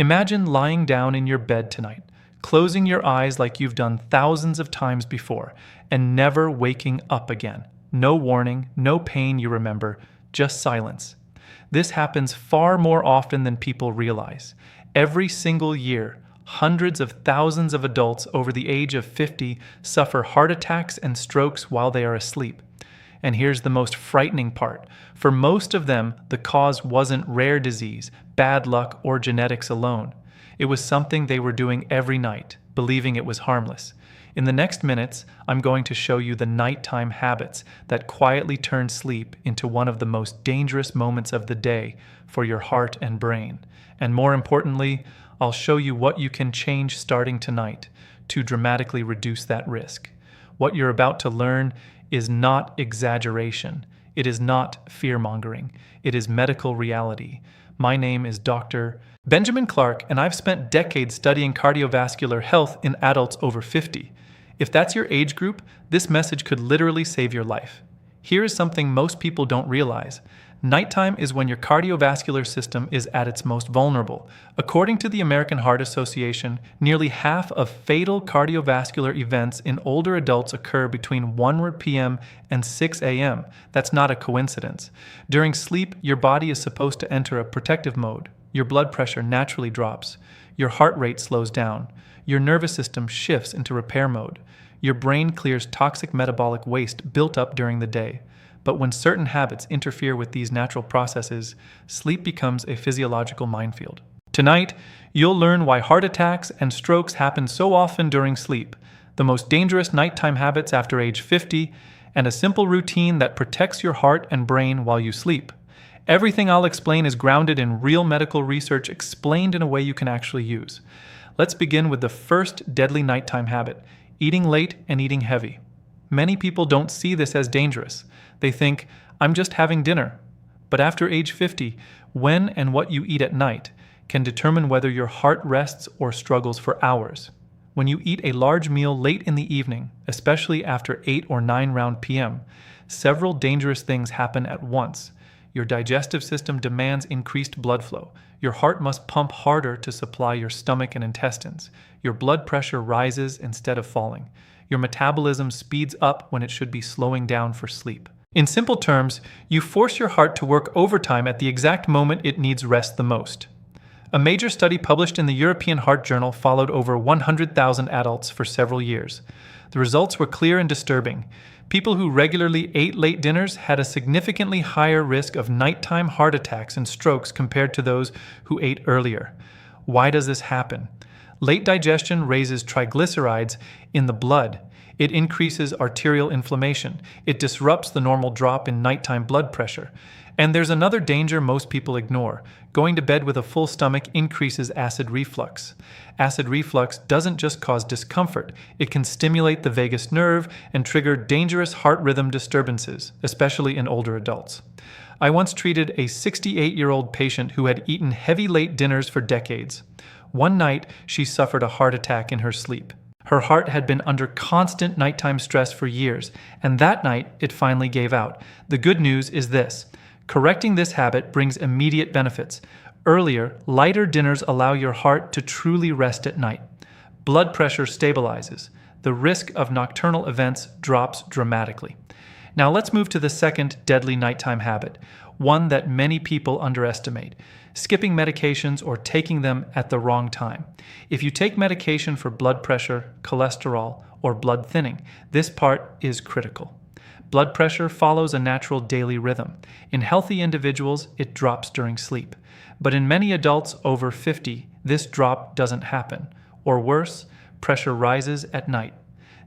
Imagine lying down in your bed tonight, closing your eyes like you've done thousands of times before, and never waking up again. No warning, no pain you remember, just silence. This happens far more often than people realize. Every single year, hundreds of thousands of adults over the age of 50 suffer heart attacks and strokes while they are asleep. And here's the most frightening part. For most of them, the cause wasn't rare disease, bad luck, or genetics alone. It was something they were doing every night, believing it was harmless. In the next minutes, I'm going to show you the nighttime habits that quietly turn sleep into one of the most dangerous moments of the day for your heart and brain. And more importantly, I'll show you what you can change starting tonight to dramatically reduce that risk. What you're about to learn is not exaggeration. It is not fear-mongering. It is medical reality. My name is Dr. Benjamin Clarke, and I've spent decades studying cardiovascular health in adults over 50. If that's your age group, this message could literally save your life. Here is something most people don't realize. Nighttime is when your cardiovascular system is at its most vulnerable. According to the American Heart Association, nearly half of fatal cardiovascular events in older adults occur between 1 p.m. and 6 a.m. That's not a coincidence. During sleep, your body is supposed to enter a protective mode. Your blood pressure naturally drops. Your heart rate slows down. Your nervous system shifts into repair mode. Your brain clears toxic metabolic waste built up during the day. But when certain habits interfere with these natural processes, sleep becomes a physiological minefield. Tonight, you'll learn why heart attacks and strokes happen so often during sleep, the most dangerous nighttime habits after age 50, and a simple routine that protects your heart and brain while you sleep. Everything I'll explain is grounded in real medical research explained in a way you can actually use. Let's begin with the first deadly nighttime habit, eating late and eating heavy. Many people don't see this as dangerous. They think, I'm just having dinner. But after age 50, when and what you eat at night can determine whether your heart rests or struggles for hours. When you eat a large meal late in the evening, especially after 8 or 9 round p.m., several dangerous things happen at once. Your digestive system demands increased blood flow. Your heart must pump harder to supply your stomach and intestines. Your blood pressure rises instead of falling. Your metabolism speeds up when it should be slowing down for sleep. In simple terms, you force your heart to work overtime at the exact moment it needs rest the most. A major study published in the European Heart Journal followed over 100,000 adults for several years. The results were clear and disturbing. People who regularly ate late dinners had a significantly higher risk of nighttime heart attacks and strokes compared to those who ate earlier. Why does this happen? Late digestion raises triglycerides in the blood. It increases arterial inflammation. It disrupts the normal drop in nighttime blood pressure. And there's another danger most people ignore. Going to bed with a full stomach increases acid reflux. Acid reflux doesn't just cause discomfort. It can stimulate the vagus nerve and trigger dangerous heart rhythm disturbances, especially in older adults. I once treated a 68-year-old patient who had eaten heavy late dinners for decades. One night, she suffered a heart attack in her sleep. Her heart had been under constant nighttime stress for years, and that night it finally gave out. The good news is this. Correcting this habit brings immediate benefits. Earlier, lighter dinners allow your heart to truly rest at night. Blood pressure stabilizes. The risk of nocturnal events drops dramatically. Now let's move to the second deadly nighttime habit, one that many people underestimate: skipping medications or taking them at the wrong time. If you take medication for blood pressure, cholesterol, or blood thinning, this part is critical. Blood pressure follows a natural daily rhythm. In healthy individuals, it drops during sleep. But in many adults over 50, this drop doesn't happen. Or worse, pressure rises at night.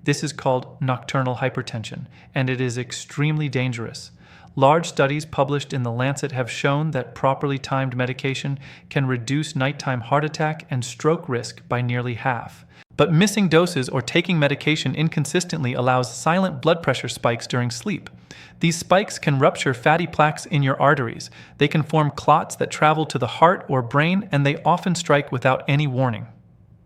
This is called nocturnal hypertension, and it is extremely dangerous. Large studies published in The Lancet have shown that properly timed medication can reduce nighttime heart attack and stroke risk by nearly half. But missing doses or taking medication inconsistently allows silent blood pressure spikes during sleep. These spikes can rupture fatty plaques in your arteries. They can form clots that travel to the heart or brain, and they often strike without any warning.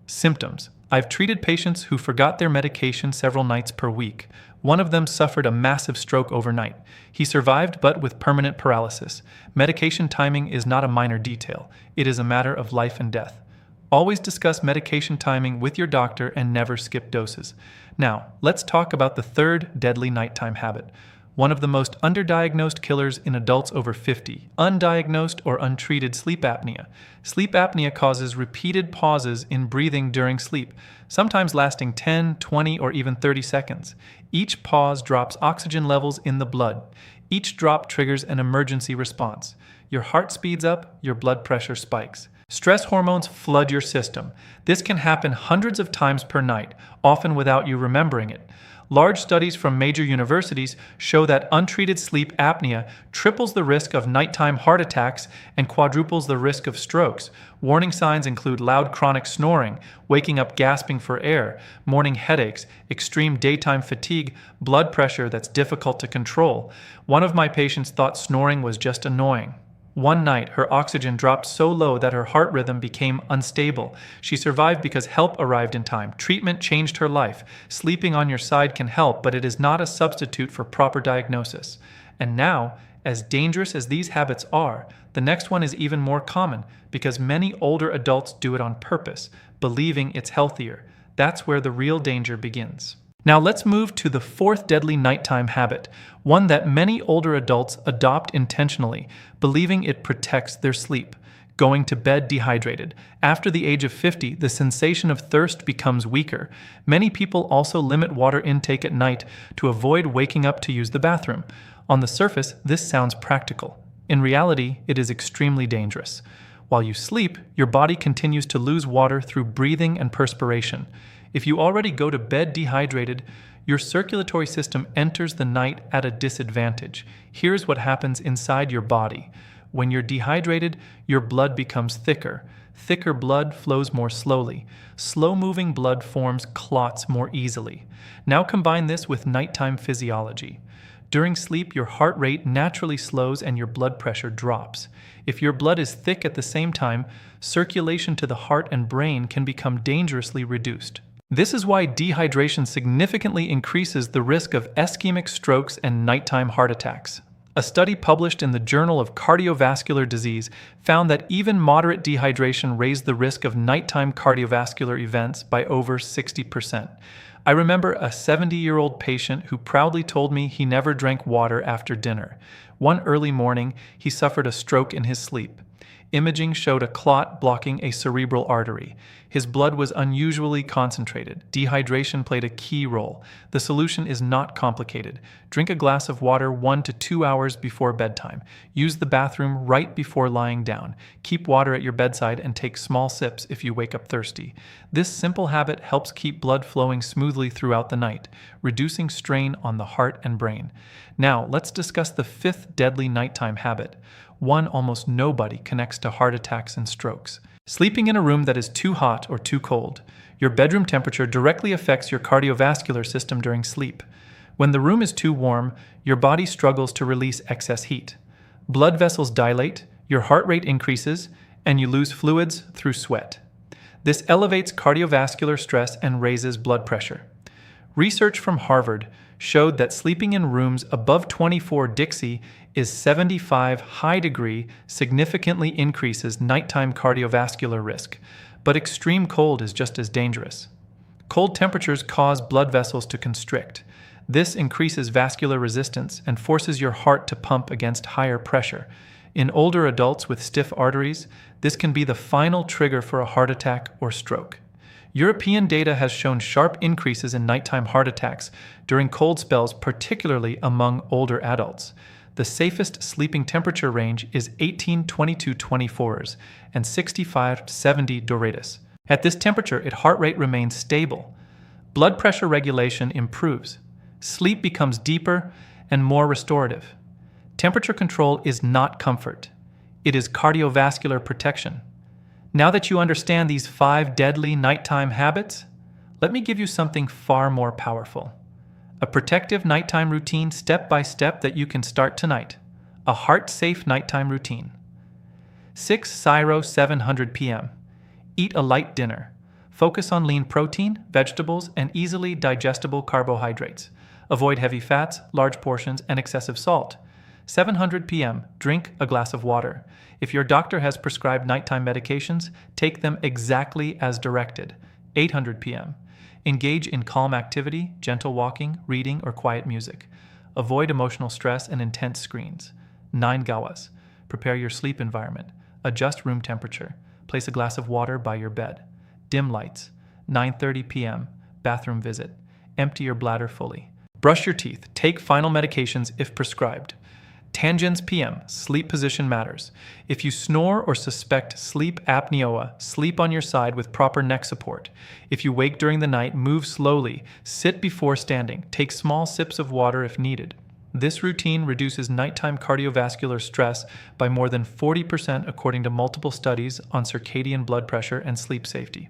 Symptoms. I've treated patients who forgot their medication several nights per week. One of them suffered a massive stroke overnight. He survived, but with permanent paralysis. Medication timing is not a minor detail. It is a matter of life and death. Always discuss medication timing with your doctor and never skip doses. Now, let's talk about the third deadly nighttime habit, one of the most underdiagnosed killers in adults over 50, undiagnosed or untreated sleep apnea. Sleep apnea causes repeated pauses in breathing during sleep, sometimes lasting 10, 20, or even 30 seconds. Each pause drops oxygen levels in the blood. Each drop triggers an emergency response. Your heart speeds up, your blood pressure spikes. Stress hormones flood your system. This can happen hundreds of times per night, often without you remembering it. Large studies from major universities show that untreated sleep apnea triples the risk of nighttime heart attacks and quadruples the risk of strokes. Warning signs include loud chronic snoring, waking up gasping for air, morning headaches, extreme daytime fatigue, blood pressure that's difficult to control. One of my patients thought snoring was just annoying. One night, her oxygen dropped so low that her heart rhythm became unstable. She survived because help arrived in time. Treatment changed her life. Sleeping on your side can help, but it is not a substitute for proper diagnosis. And now, as dangerous as these habits are, the next one is even more common because many older adults do it on purpose, believing it's healthier. That's where the real danger begins. Now let's move to the fourth deadly nighttime habit, one that many older adults adopt intentionally, believing it protects their sleep: going to bed dehydrated. After the age of 50, the sensation of thirst becomes weaker. Many people also limit water intake at night to avoid waking up to use the bathroom. On the surface, this sounds practical. In reality, it is extremely dangerous. While you sleep, your body continues to lose water through breathing and perspiration. If you already go to bed dehydrated, your circulatory system enters the night at a disadvantage. Here's what happens inside your body. When you're dehydrated, your blood becomes thicker. Thicker blood flows more slowly. Slow-moving blood forms clots more easily. Now combine this with nighttime physiology. During sleep, your heart rate naturally slows and your blood pressure drops. If your blood is thick at the same time, circulation to the heart and brain can become dangerously reduced. This is why dehydration significantly increases the risk of ischemic strokes and nighttime heart attacks. A study published in the Journal of Cardiovascular Disease found that even moderate dehydration raised the risk of nighttime cardiovascular events by over 60%. I remember a 70-year-old patient who proudly told me he never drank water after dinner. One early morning, he suffered a stroke in his sleep. Imaging showed a clot blocking a cerebral artery. His blood was unusually concentrated. Dehydration played a key role. The solution is not complicated. Drink a glass of water 1 to 2 hours before bedtime. Use the bathroom right before lying down. Keep water at your bedside and take small sips if you wake up thirsty. This simple habit helps keep blood flowing smoothly throughout the night, reducing strain on the heart and brain. Now, let's discuss the fifth deadly nighttime habit, one almost nobody connects to heart attacks and strokes: sleeping in a room that is too hot or too cold. Your bedroom temperature directly affects your cardiovascular system during sleep. When the room is too warm, your body struggles to release excess heat. Blood vessels dilate, your heart rate increases, and you lose fluids through sweat. This elevates cardiovascular stress and raises blood pressure. Research from Harvard showed that sleeping in rooms above 24 Dixie is 75 high degree significantly increases nighttime cardiovascular risk, but extreme cold is just as dangerous. Cold temperatures cause blood vessels to constrict. This increases vascular resistance and forces your heart to pump against higher pressure. In older adults with stiff arteries, this can be the final trigger for a heart attack or stroke. European data has shown sharp increases in nighttime heart attacks during cold spells, particularly among older adults. The safest sleeping temperature range is 18-22-24 and 65-70 Dorades. At this temperature, its heart rate remains stable. Blood pressure regulation improves. Sleep becomes deeper and more restorative. Temperature control is not comfort. It is cardiovascular protection. Now that you understand these 5 deadly nighttime habits, let me give you something far more powerful. A protective nighttime routine step by step that you can start tonight. A heart-safe nighttime routine. 6:00 p.m. Eat a light dinner. Focus on lean protein, vegetables, and easily digestible carbohydrates. Avoid heavy fats, large portions, and excessive salt. 700 p.m., drink a glass of water. If your doctor has prescribed nighttime medications, take them exactly as directed. 800 p.m., engage in calm activity, gentle walking, reading, or quiet music. Avoid emotional stress and intense screens. 9 gawas, prepare your sleep environment. Adjust room temperature. Place a glass of water by your bed. Dim lights. 9:30 p.m., bathroom visit. Empty your bladder fully. Brush your teeth. Take final medications if prescribed. Tangents p.m., sleep position matters. If you snore or suspect sleep apnea, sleep on your side with proper neck support. If you wake during the night, move slowly. Sit before standing. Take small sips of water if needed. This routine reduces nighttime cardiovascular stress by more than 40% according to multiple studies on circadian blood pressure and sleep safety.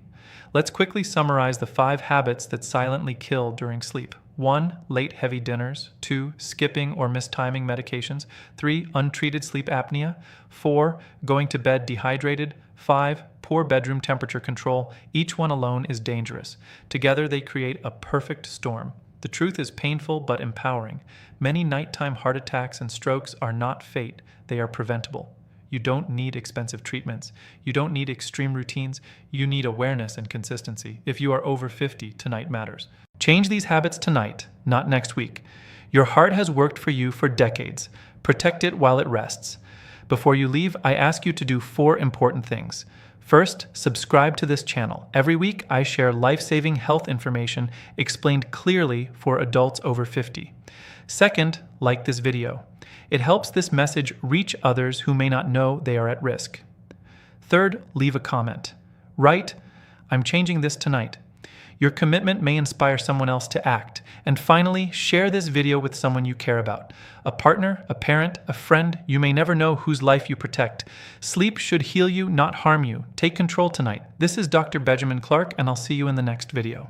Let's quickly summarize the 5 habits that silently kill during sleep. 1. Late heavy dinners. 2. Skipping or mistiming medications. 3. Untreated sleep apnea. 4. Going to bed dehydrated. 5. Poor bedroom temperature control. Each one alone is dangerous. Together they create a perfect storm. The truth is painful but empowering. Many nighttime heart attacks and strokes are not fate, they are preventable. You don't need expensive treatments. You don't need extreme routines. You need awareness and consistency. If you are over 50, tonight matters. Change these habits tonight, not next week. Your heart has worked for you for decades. Protect it while it rests. Before you leave, I ask you to do 4 important things. First, subscribe to this channel. Every week, I share life-saving health information explained clearly for adults over 50. Second, like this video. It helps this message reach others who may not know they are at risk. Third, leave a comment. Write, "I'm changing this tonight." Your commitment may inspire someone else to act. And finally, share this video with someone you care about. A partner, a parent, a friend. You may never know whose life you protect. Sleep should heal you, not harm you. Take control tonight. This is Dr. Benjamin Clarke, and I'll see you in the next video.